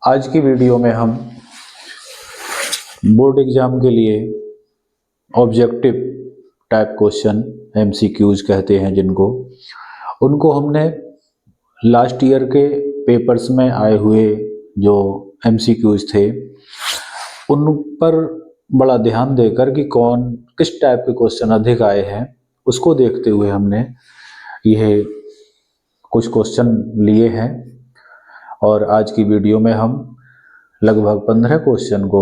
आज की वीडियो में हम बोर्ड एग्जाम के लिए ऑब्जेक्टिव टाइप क्वेश्चन एमसीक्यूज कहते हैं जिनको, उनको हमने लास्ट ईयर के पेपर्स में आए हुए जो एमसीक्यूज थे उन पर बड़ा ध्यान देकर कि कौन किस टाइप के क्वेश्चन अधिक आए हैं उसको देखते हुए हमने यह कुछ क्वेश्चन लिए हैं। और आज की वीडियो में हम लगभग 15 क्वेश्चन को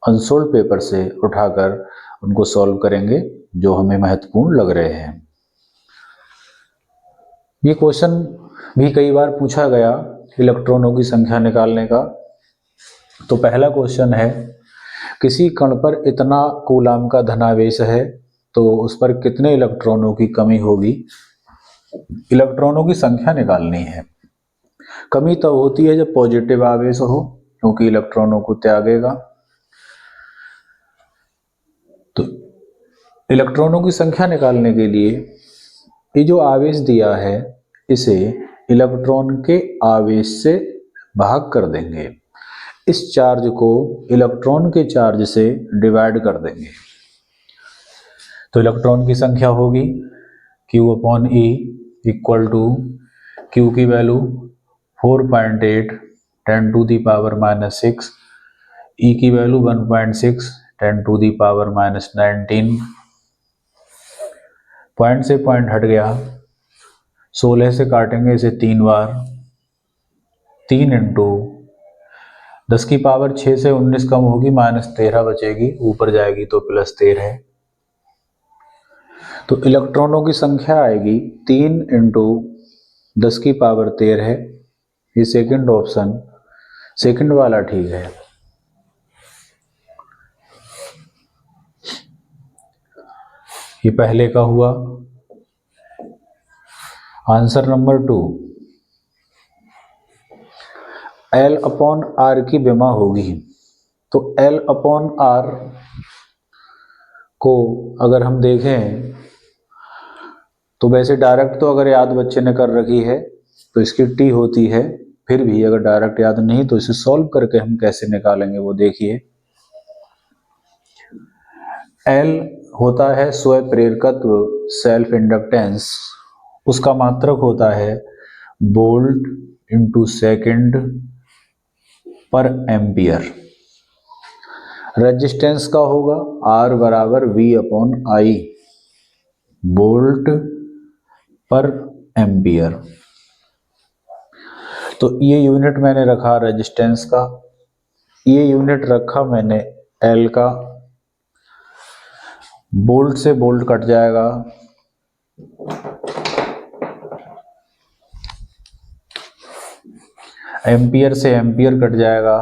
अनसोल्ड पेपर से उठाकर उनको सॉल्व करेंगे जो हमें महत्वपूर्ण लग रहे हैं। ये क्वेश्चन भी कई बार पूछा गया इलेक्ट्रॉनों की संख्या निकालने का। तो पहला क्वेश्चन है, किसी कण पर इतना कूलाम का धनावेश है तो उस पर कितने इलेक्ट्रॉनों की कमी होगी। इलेक्ट्रॉनों की संख्या निकालनी है। कमी तब होती है जब पॉजिटिव आवेश हो, क्योंकि इलेक्ट्रॉनों को त्यागेगा। तो इलेक्ट्रॉनों की संख्या निकालने के लिए ये जो आवेश दिया है इसे इलेक्ट्रॉन के आवेश से भाग कर देंगे। इस चार्ज को इलेक्ट्रॉन के चार्ज से डिवाइड कर देंगे। तो इलेक्ट्रॉन की संख्या होगी Q/E इक्वल टू Q की वैल्यू 4.8 10⁻⁻⁶, E की वैल्यू 1.6 10⁻⁻19। पॉइंट से पॉइंट हट गया, 16 से काटेंगे इसे 3 बार, 3 इंटू 10⁻6 से 19 कम होगी -13 बचेगी, ऊपर जाएगी तो +13। तो इलेक्ट्रॉनों की संख्या आएगी 3 इंटू 10⁻13। ये सेकंड ऑप्शन, सेकंड वाला ठीक है। ये पहले का हुआ। आंसर नंबर 2, L/R की विमा होगी। तो L/R को अगर हम देखें तो वैसे डायरेक्ट तो अगर याद बच्चे ने कर रखी है तो इसकी T होती है, फिर भी अगर डायरेक्ट याद नहीं तो इसे सॉल्व करके हम कैसे निकालेंगे वो देखिए। L होता है स्वयं प्रेरकत्व, सेल्फ इंडक्टेंस। उसका मात्रक होता है वोल्ट इंटू सेकेंड पर एम्पियर। रेजिस्टेंस का होगा R बराबर V/I, वोल्ट पर एम्पियर। तो ये यूनिट मैंने रखा रेजिस्टेंस का, ये यूनिट रखा मैंने L का। वोल्ट से वोल्ट कट जाएगा, एम्पियर से एम्पियर कट जाएगा,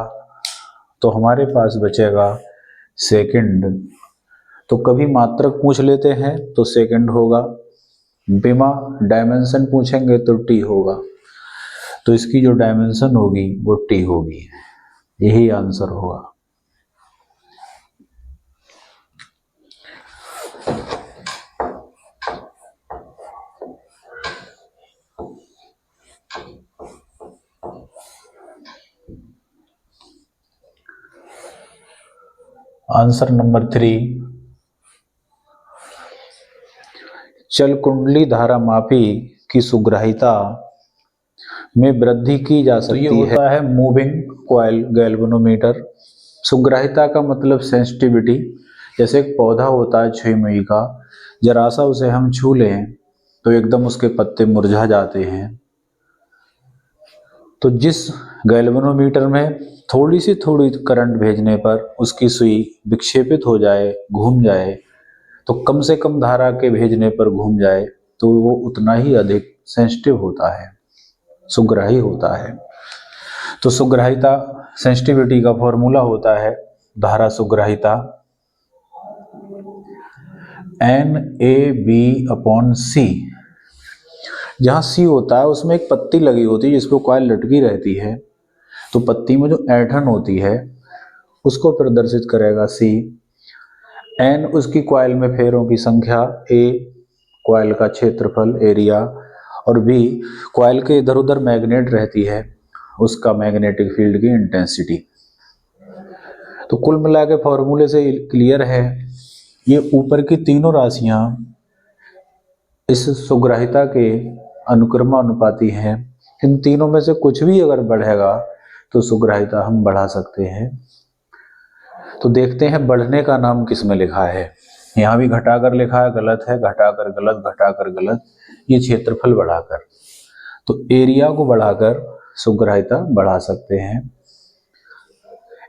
तो हमारे पास बचेगा सेकंड। तो कभी मात्रक पूछ लेते हैं तो सेकंड होगा, विमा डायमेंशन पूछेंगे तो T होगा। तो इसकी जो डायमेंशन होगी वो T होगी। यही आंसर होगा। आंसर नंबर 3, चल कुंडली धारा मापी की सुग्राहिता में वृद्धि की जा सकती है। ये होता है मूविंग कॉइल गैल्वेनोमीटर। सुग्राहिता का मतलब सेंसिटिविटी। जैसे एक पौधा होता है 6 मई का, जरा सा उसे हम छू लें तो एकदम उसके पत्ते मुरझा जाते हैं। तो जिस गैल्वेनोमीटर में थोड़ी करंट भेजने पर उसकी सुई विक्षेपित हो जाए, घूम जाए, तो कम से कम धारा के भेजने पर घूम जाए, तो वो उतना ही अधिक सेंसिटिव होता है, सुग्राही होता है। तो सुग्राहिता सेंसिटिविटी का फॉर्मूला होता है धारा सुग्राहिता NAB/C। जहाँ C होता है उसमें एक पत्ती लगी होती है जिस पर कॉइल लटकी रहती है, तो पत्ती में जो ऐंठन होती है उसको प्रदर्शित करेगा C। N उसकी कॉइल में फेरों की संख्या, A कॉइल का क्षेत्रफल एरिया, और B कॉइल के इधर उधर मैग्नेट रहती है उसका मैग्नेटिक फील्ड की इंटेंसिटी। तो कुल मिला के फॉर्मूले से क्लियर है, ये ऊपर की तीनों राशियां इस सुग्राहिता के अनुक्रमानुपाती हैं। इन तीनों में से कुछ भी अगर बढ़ेगा तो सुग्राहिता हम बढ़ा सकते हैं। तो देखते हैं बढ़ने का नाम किस में लिखा है। यहाँ भी घटाकर लिखा है, गलत है, घटाकर गलत, घटाकर गलत, ये क्षेत्रफल बढ़ाकर। तो एरिया को बढ़ाकर सुग्राहिता बढ़ा सकते हैं।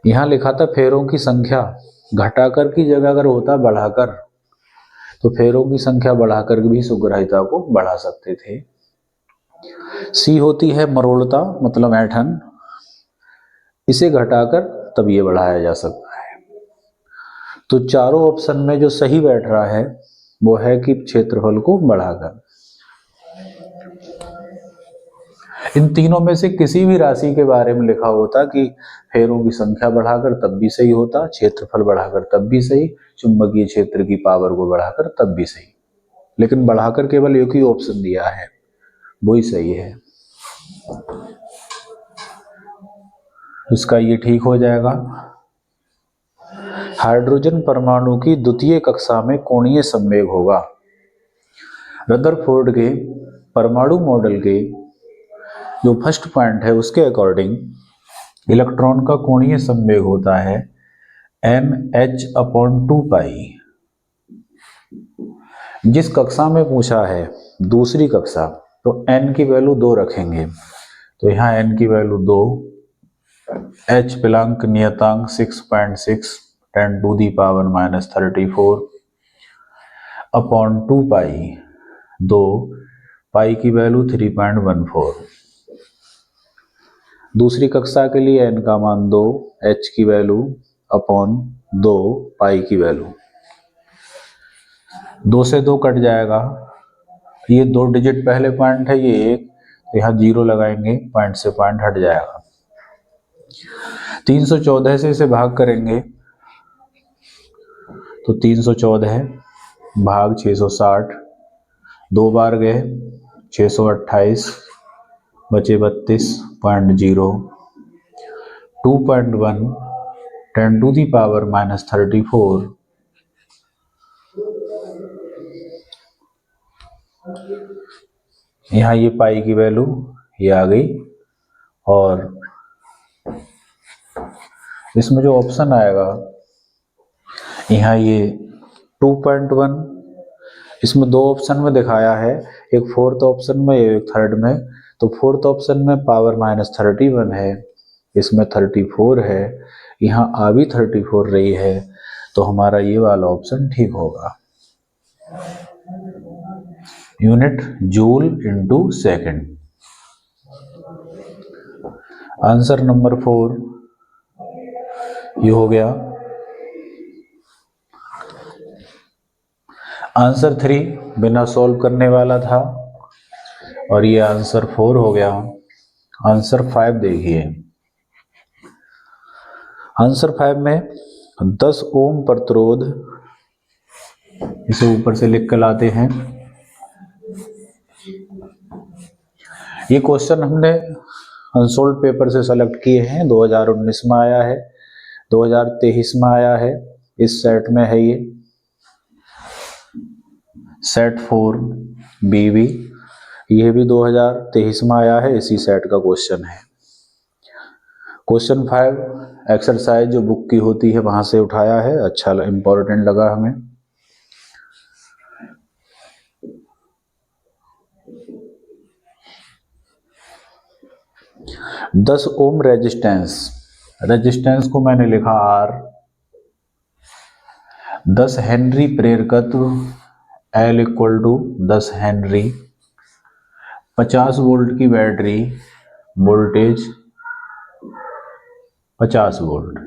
यहाँ लिखा था फेरों की संख्या, घटाकर की जगह अगर होता बढ़ाकर तो फेरों की संख्या बढ़ाकर भी सुग्राहिता को बढ़ा सकते थे। सी होती है मरोड़ता, मतलब ऐंठन, इसे घटाकर तब ये बढ़ाया जा सकता है। तो चारों ऑप्शन में जो सही बैठ रहा है वो है कि क्षेत्रफल को बढ़ाकर। इन तीनों में से किसी भी राशि के बारे में लिखा होता कि फेरों की संख्या बढ़ाकर तब भी सही होता, क्षेत्रफल बढ़ाकर तब भी सही, चुंबकीय क्षेत्र की पावर को बढ़ाकर तब भी सही, लेकिन बढ़ाकर केवल एक ही ऑप्शन दिया है, वही सही है। इसका ये ठीक हो जाएगा। हाइड्रोजन परमाणु की द्वितीय कक्षा में कोणीय संवेग होगा। रदरफोर्ड के परमाणु मॉडल के जो फर्स्ट पॉइंट है उसके अकॉर्डिंग इलेक्ट्रॉन का कोणीय संवेग होता है mh/2π। जिस कक्षा में पूछा है दूसरी कक्षा, तो n की वैल्यू 2 रखेंगे, तो यहाँ n की वैल्यू 2, h प्लैंक नियतांक 6.6 10⁻⁻34 अपॉन 2π, 2 पाई की वैल्यू 3.14। दूसरी कक्षा के लिए n का मान 2, h की वैल्यू अपॉन 2 पाई की वैल्यू, 2 से 2 कट जाएगा, ये 2 डिजिट पहले पॉइंट है, ये 1, तो यहाँ 0 लगाएंगे, पॉइंट से पॉइंट हट जाएगा। 314 से इसे भाग करेंगे तो 314 भाग 660, 2 बार गए 628, बचे 32.0, 2.1 10⁻⁻34, यहाँ ये पाई की वैल्यू ये आ गई। और इसमें जो ऑप्शन आएगा यहाँ ये 2.1, इसमें 2 ऑप्शन में दिखाया है, एक फोर्थ ऑप्शन में एक थर्ड में। तो फोर्थ ऑप्शन में पावर -31 है, इसमें 34 है, यहाँ आ भी 34 रही है, तो हमारा ये वाला ऑप्शन ठीक होगा। Unit joule into second. Answer number 4 ये हो गया। आंसर 3 बिना सॉल्व करने वाला था और ये आंसर 4 हो गया। आंसर 5 देखिए। आंसर 5 में 10 ओम प्रतिरोध, इसे ऊपर से लिख कर लाते हैं। ये क्वेश्चन हमने अनसोल्ड पेपर से सेलेक्ट किए हैं, 2019 में आया है, 2023 में आया है, इस सेट में है ये सेट 4 BB, ये भी 2023 में आया है, इसी सेट का क्वेश्चन है। क्वेश्चन 5 एक्सरसाइज जो बुक की होती है वहां से उठाया है, अच्छा इंपॉर्टेंट लगा हमें। दस ओम रेजिस्टेंस को मैंने लिखा R, 10 हेनरी प्रेरकत्व L = 10 हेनरी, 50 वोल्ट की बैटरी, वोल्टेज 50 वोल्ट।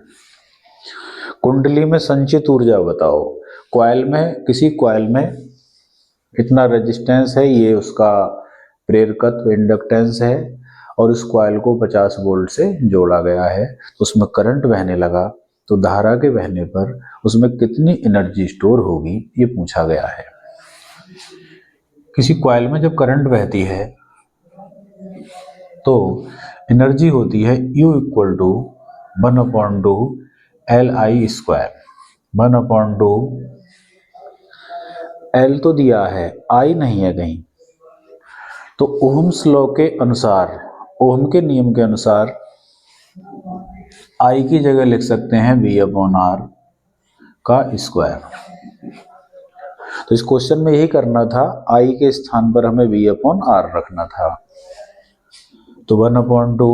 कुंडली में संचित ऊर्जा बताओ। कॉइल में, किसी कॉइल में इतना रेजिस्टेंस है, ये उसका प्रेरकत्व इंडक्टेंस है, और उस कॉइल को 50 वोल्ट से जोड़ा गया है, तो उसमें करंट बहने लगा, तो धारा के बहने पर उसमें कितनी एनर्जी स्टोर होगी ये पूछा गया है। किसी कॉइल में जब करंट बहती है तो एनर्जी होती है U equal to 1/2 LI square. 1/2 L तो दिया है, I नहीं है कहीं, तो ओहम्स लॉ के अनुसार, ओहम के नियम के अनुसार I की जगह लिख सकते हैं V/R का स्क्वायर। तो इस क्वेश्चन में यही करना था, I के स्थान पर हमें V/R रखना था। तो 1/2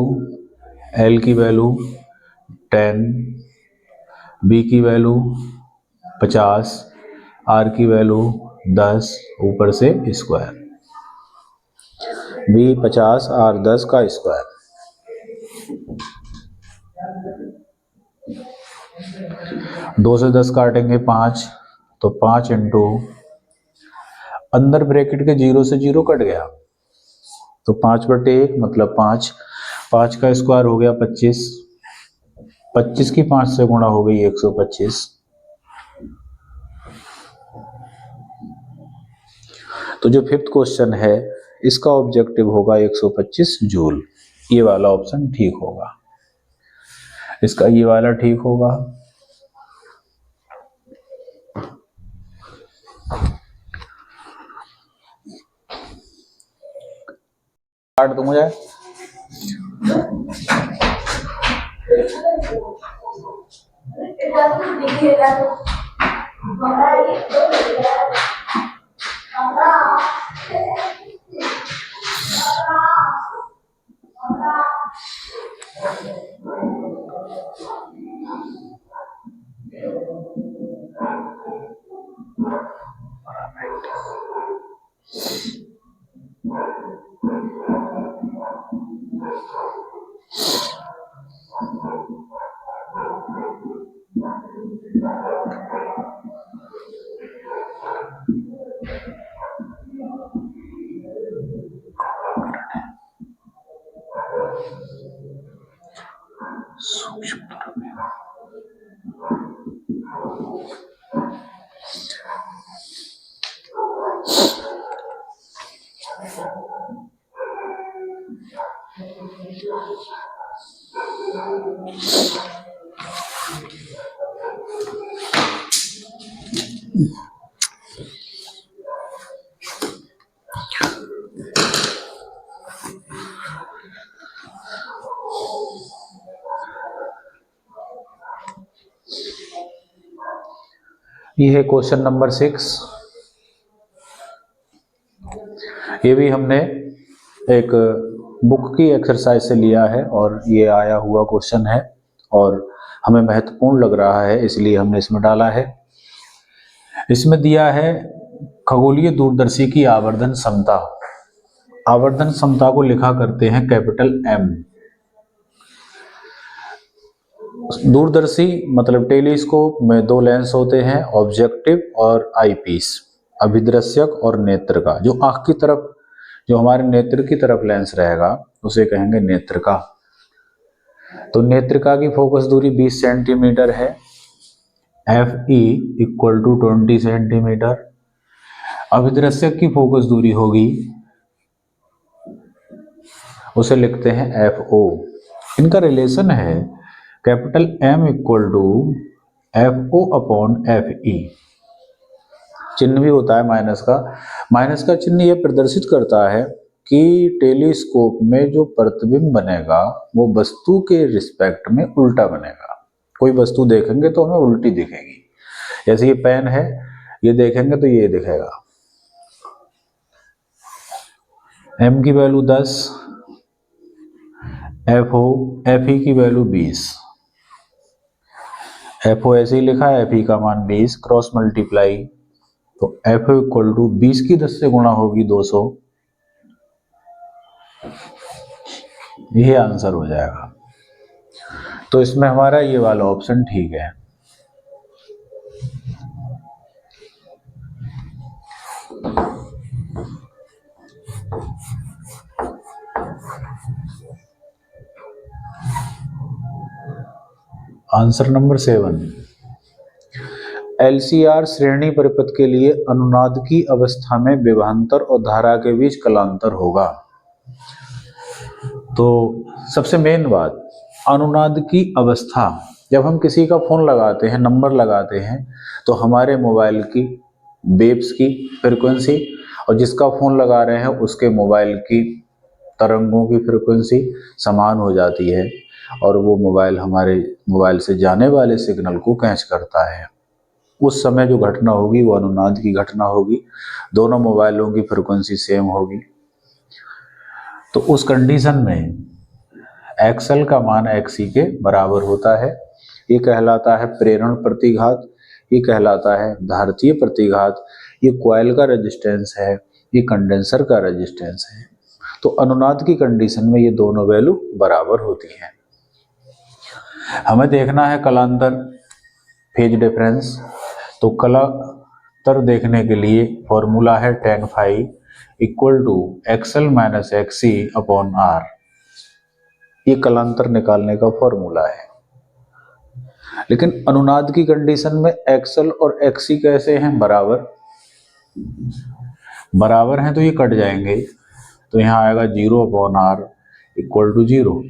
L की वैल्यू 10, B की वैल्यू 50, R की वैल्यू 10, ऊपर से स्क्वायर, B 50 R 10 का स्क्वायर। दो से 10 काटेंगे 5, तो 5 इंटू, अंदर ब्रैकेट के 0 से 0 कट गया, तो 5/1 मतलब 5, 5 का स्क्वायर हो गया 25, 25 की 5 से गुणा हो गई 125। तो जो फिफ्थ क्वेश्चन है इसका ऑब्जेक्टिव होगा 125 जूल। ये वाला ऑप्शन ठीक होगा, इसका ये वाला ठीक होगा। काट दूं मुझे? ये है क्वेश्चन नंबर 6। ये भी हमने एक बुक की एक्सरसाइज से लिया है और ये आया हुआ क्वेश्चन है और हमें महत्वपूर्ण लग रहा है, इसलिए हमने इसमें डाला है। इसमें दिया है खगोलीय दूरदर्शी की आवर्धन क्षमता। आवर्धन क्षमता को लिखा करते हैं कैपिटल M। दूरदर्शी मतलब टेलीस्कोप में दो लेंस होते हैं, ऑब्जेक्टिव और आईपीस, अभिदृश्यक और नेत्र का। जो आंख की तरफ, जो हमारे नेत्र की तरफ लेंस रहेगा उसे कहेंगे नेत्रिका। तो नेत्रिका की फोकस दूरी 20 सेंटीमीटर है, FE इक्वल टू 20 सेंटीमीटर। अभिदृश्यक की फोकस दूरी होगी, उसे लिखते हैं FO। इनका रिलेशन है capital M equal to FO upon FE। चिन्ह भी होता है माइनस का। माइनस का चिन्ह यह प्रदर्शित करता है कि टेलीस्कोप में जो प्रतिबिंब बनेगा वो वस्तु के रिस्पेक्ट में उल्टा बनेगा। कोई वस्तु देखेंगे तो हमें उल्टी दिखेगी। जैसे ये पेन है, ये देखेंगे तो ये दिखेगा। M की वैल्यू 10, FE की वैल्यू 20। FO ऐसे ही लिखा है, FE का मान 20, क्रॉस मल्टीप्लाई, तो FO इक्वल टू 20 की 10 से गुणा होगी 200। यही आंसर हो जाएगा। तो इसमें हमारा ये वाला ऑप्शन ठीक है। आंसर नंबर 7, LCR श्रेणी परिपथ के लिए अनुनाद की अवस्था में विभवांतर और धारा के बीच कलांतर होगा। तो सबसे मेन बात, अनुनाद की अवस्था, जब हम किसी का फोन लगाते हैं, नंबर लगाते हैं, तो हमारे मोबाइल की वेव्स की फ्रीक्वेंसी और जिसका फोन लगा रहे हैं उसके मोबाइल की तरंगों की फ्रीक्वेंसी समान हो जाती है और वो मोबाइल हमारे मोबाइल से जाने वाले सिग्नल को कैच करता है। उस समय जो घटना होगी वो अनुनाद की घटना होगी, दोनों मोबाइलों की फ्रीक्वेंसी सेम होगी। तो उस कंडीशन में एक्सएल का मान एक्सी के बराबर होता है। ये कहलाता है प्रेरण प्रतिघात, ये कहलाता है धारतीय प्रतिघात, ये कॉइल का रेजिस्टेंस है, ये कंडेंसर का रेजिस्टेंस है। तो अनुनाद की कंडीशन में ये दोनों वैल्यू बराबर होती हैं। हमें देखना है कलांतर, फेज डिफरेंस। तो कलांतर देखने के लिए फॉर्मूला है tan phi equal to XL minus XC upon R. ये कलांतर निकालने का फॉर्मूला है। लेकिन अनुनाद की कंडीशन में एक्सएल और एक्सी कैसे हैं? बराबर। बराबर हैं तो ये कट जाएंगे, तो यहाँ आएगा 0 अपॉन आर इक्वल टू 0।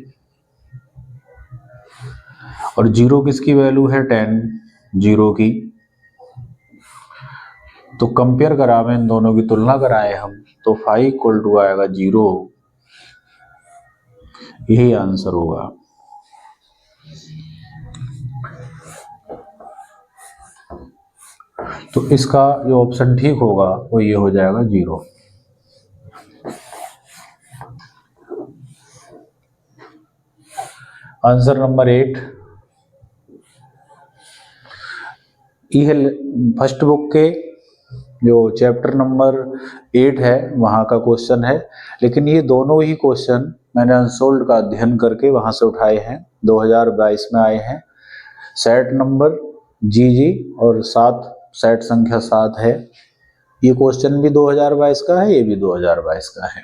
और 0 किसकी वैल्यू है? tan 0 की। तो कंपेयर करावे, इन दोनों की तुलना कराएं हम, तो फाई इक्वल टू आएगा 0। यही आंसर होगा। तो इसका जो ऑप्शन ठीक होगा वो ये हो जाएगा 0। Answer number 8। यह फर्स्ट बुक के जो चैप्टर नंबर 8 है वहाँ का क्वेश्चन है, लेकिन ये दोनों ही क्वेश्चन मैंने अनसोल्ड का अध्ययन करके वहाँ से उठाए हैं, 2022 में आए हैं। सेट नंबर जी और 7, सेट संख्या 7 है। ये क्वेश्चन भी 2022 का है, ये भी 2022 का है।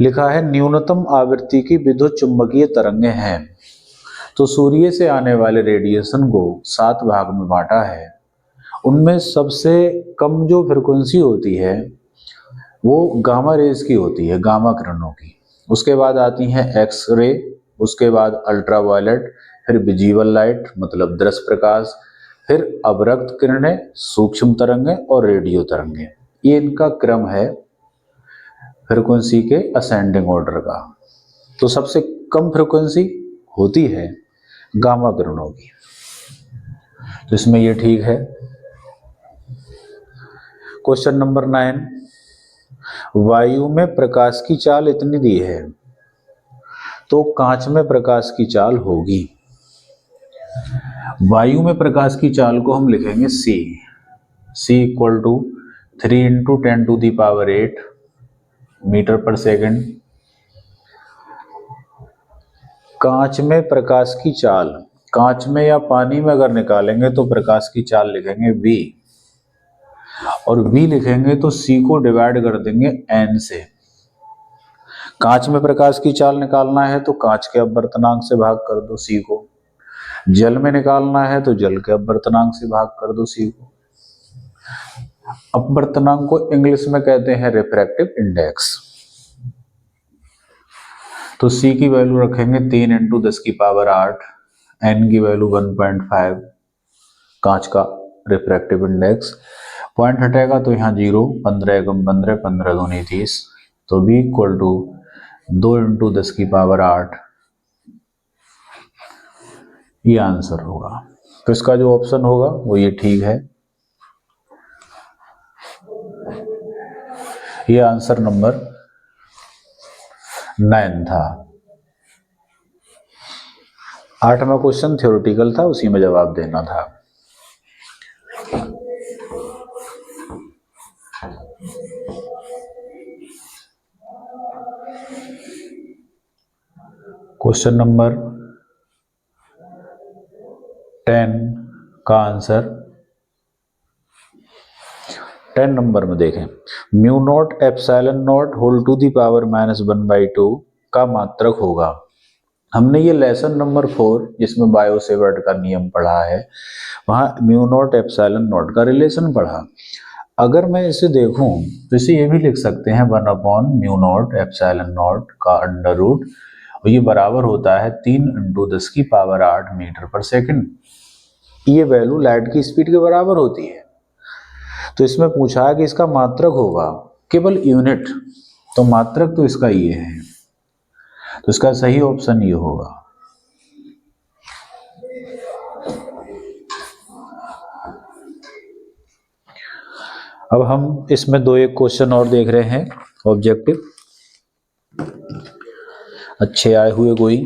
लिखा है न्यूनतम आवृत्ति की विद्युत चुंबकीय तरंगें हैं। तो सूर्य से आने वाले रेडिएशन को 7 भाग में बांटा है। उनमें सबसे कम जो फ्रिक्वेंसी होती है वो गामा रेज की होती है, गामा किरणों की। उसके बाद आती हैं एक्स रे, उसके बाद अल्ट्रावायलेट, फिर विजिबल लाइट मतलब दृश्य प्रकाश, फिर अवरक्त किरणें, सूक्ष्म तरंगें और रेडियो तरंगें। ये इनका क्रम है फ्रिक्वेंसी के असेंडिंग ऑर्डर का। तो सबसे कम फ्रिक्वेंसी होती है गामा किरणों की, तो इसमें ये ठीक है। क्वेश्चन नंबर 9, वायु में प्रकाश की चाल इतनी दी है तो कांच में प्रकाश की चाल होगी। वायु में प्रकाश की चाल को हम लिखेंगे C equal to 3 into 10 to the power 8 metre per second. कांच में प्रकाश की चाल, कांच में या पानी में अगर निकालेंगे तो प्रकाश की चाल लिखेंगे V, और V लिखेंगे तो C को डिवाइड कर देंगे N से। कांच में प्रकाश की चाल निकालना है तो कांच के अपवर्तनांक से भाग कर दो C को, जल में निकालना है तो जल के अपवर्तनांक से भाग कर दो C को। अपवर्तनांक को इंग्लिश में कहते हैं रिफ्रैक्टिव इंडेक्स। तो C की वैल्यू रखेंगे 3 इंटू 10 की पावर 8, N की वैल्यू 1.5 कांच का रिफ्रैक्टिव इंडेक्स। पॉइंट हटेगा तो यहाँ 0, 15 एकम 15, 15 दूनी 30, तो B इक्वल टू 2 इंटू 10 की पावर 8, ये आंसर होगा। तो इसका जो ऑप्शन होगा वो ये ठीक है। ये आंसर नंबर 9 था। 8वां क्वेश्चन थ्योरेटिकल था, उसी में जवाब देना था। क्वेश्चन नंबर 10 का आंसर 10 नंबर में देखें, mu not epsilon not whole to the power -1/2 का मात्रक होगा। हमने ये लेसन नंबर 4 जिसमें बायो-सेवर्ट का नियम पढ़ा है, वहां म्यू नॉट एप्सिलॉन नॉट का रिलेशन पढ़ा। अगर मैं इसे देखूं तो इसे ये भी लिख सकते हैं 1/μ0 का अंडर रूट, और ये बराबर होता है 3 × 10⁸ मीटर पर सेकंड। ये वैल्यू लाइट की स्पीड के बराबर होती है। तो इसमें पूछा है कि इसका मात्रक होगा केवल यूनिट, तो मात्रक तो इसका ये है, तो इसका सही ऑप्शन ये होगा। अब हम इसमें एक क्वेश्चन और देख रहे हैं ऑब्जेक्टिव, अच्छे आए हुए कोई।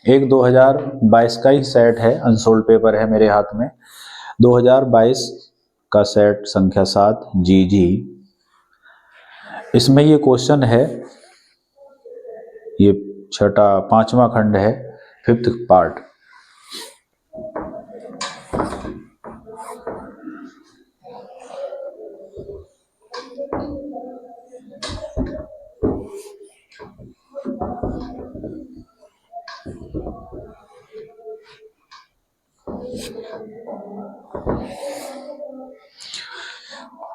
एक 2022 का ही सेट है, अनसोल्ड पेपर है मेरे हाथ में, 2022 का सेट संख्या 7 जी। इसमें ये क्वेश्चन है, ये 5वां खंड है, 5th पार्ट।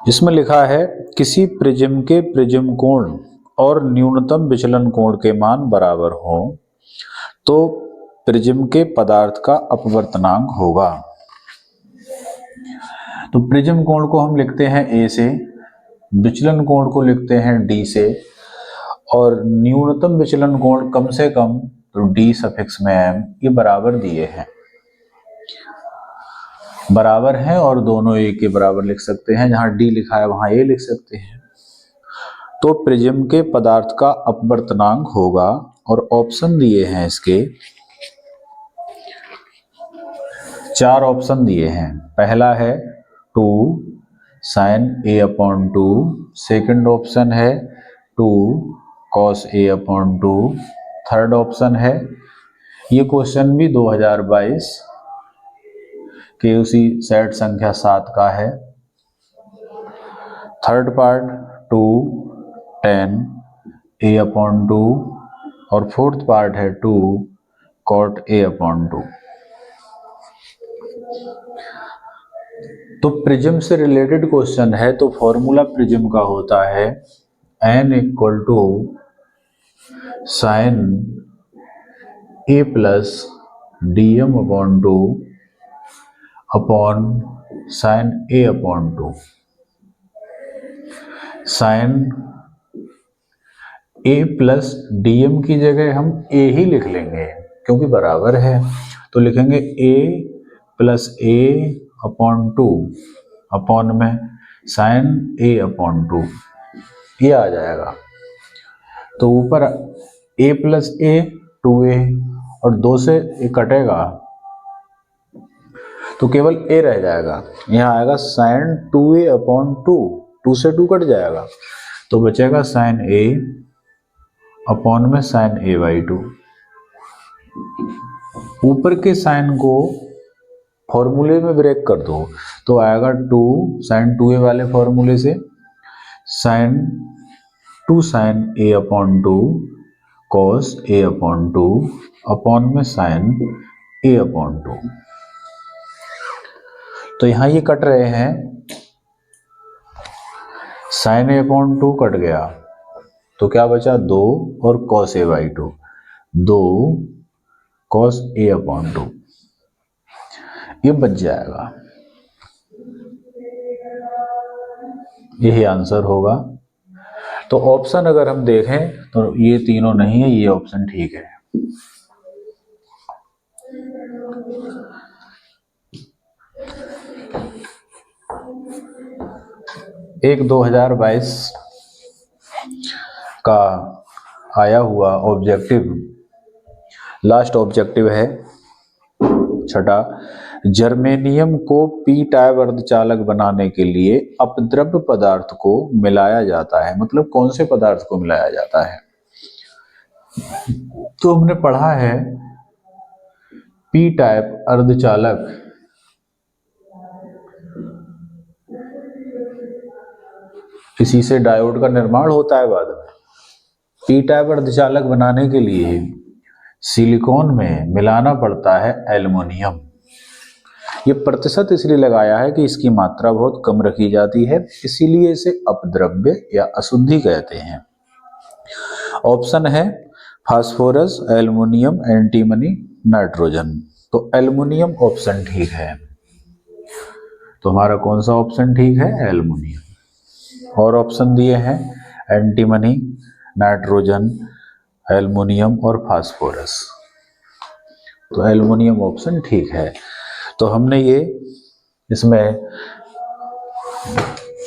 इसमें लिखा है किसी प्रिज्म के प्रिज्म कोण और न्यूनतम विचलन कोण के मान बराबर हो तो प्रिज्म के पदार्थ का अपवर्तनांक होगा। तो प्रिज्म कोण को हम लिखते हैं ए से, विचलन कोण को लिखते हैं डी से, और न्यूनतम विचलन कोण कम से कम तो डी सफिक्स में एम, ये बराबर दिए हैं, बराबर हैं और दोनों ए के बराबर लिख सकते हैं, जहां डी लिखा है वहां ए लिख सकते हैं। तो प्रिज्म के पदार्थ का अपवर्तनांक होगा, और ऑप्शन दिए हैं इसके 4 ऑप्शन दिए हैं। पहला है 2 sin a/2, सेकंड ऑप्शन है 2 cos a/2, थर्ड ऑप्शन है, ये क्वेश्चन भी 2022 के उसी सेट संख्या 7 का है, थर्ड पार्ट 2 tan a/2, और फोर्थ पार्ट है 2 cot a/2। तो प्रिज्म से रिलेटेड क्वेश्चन है, तो फॉर्मूला प्रिज्म का होता है n = sin a plus dm/2 upon sin a/2। sin a plus dm की जगह हम a ही लिख लेंगे क्योंकि बराबर है, तो लिखेंगे a प्लस a/2 अपॉन में sin a/2, ये आ जाएगा। तो ऊपर a प्लस a 2a, और 2 से a कटेगा तो केवल a रह जाएगा, यहाँ आएगा sin 2a/2, 2 से 2 कट जाएगा तो बचेगा sin a अपॉन में sin a/2। ऊपर के साइन को फॉर्मूले में ब्रेक कर दो तो आएगा 2 sin 2a वाले फॉर्मूले से sin 2 sin a/2 cos a/2 upon में sin a/2। तो यहां ये कट रहे हैं, sin a/2 कट गया तो क्या बचा 2 और cos a/2, 2 cos a/2, ये बच जाएगा, यही आंसर होगा। तो ऑप्शन अगर हम देखें तो ये तीनों नहीं है, ये ऑप्शन ठीक है। एक 2022 का आया हुआ ऑब्जेक्टिव, लास्ट ऑब्जेक्टिव है 6, जर्मेनियम को पी टाइप अर्धचालक बनाने के लिए अपद्रव्य पदार्थ को मिलाया जाता है, मतलब कौन से पदार्थ को मिलाया जाता है। तो हमने पढ़ा है पी टाइप अर्धचालक इसी से डायोड का निर्माण होता है बाद में। पी टाइप अर्धचालक बनाने के लिए सिलिकॉन में मिलाना पड़ता है एल्युमिनियम, ये प्रतिशत इसलिए लगाया है कि इसकी मात्रा बहुत कम रखी जाती है, इसीलिए इसे अपद्रव्य या अशुद्धि कहते हैं। ऑप्शन है फास्फोरस, एल्युमिनियम, एंटीमनी, नाइट्रोजन। तो एल्युमिनियम ऑप्शन ठीक है। तो हमारा कौन सा ऑप्शन ठीक है? एल्युमिनियम। और ऑप्शन दिए हैं एंटीमनी, नाइट्रोजन, एल्युमिनियम और फास्फोरस। तो एल्युमिनियम ऑप्शन ठीक है। तो हमने ये इसमें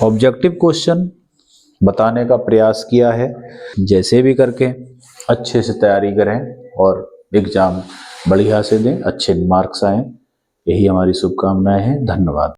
ऑब्जेक्टिव क्वेश्चन बताने का प्रयास किया है। जैसे भी करके अच्छे से तैयारी करें और एग्जाम बढ़िया से दें, अच्छे मार्क्स आएं, यही हमारी शुभकामनाएं हैं। धन्यवाद।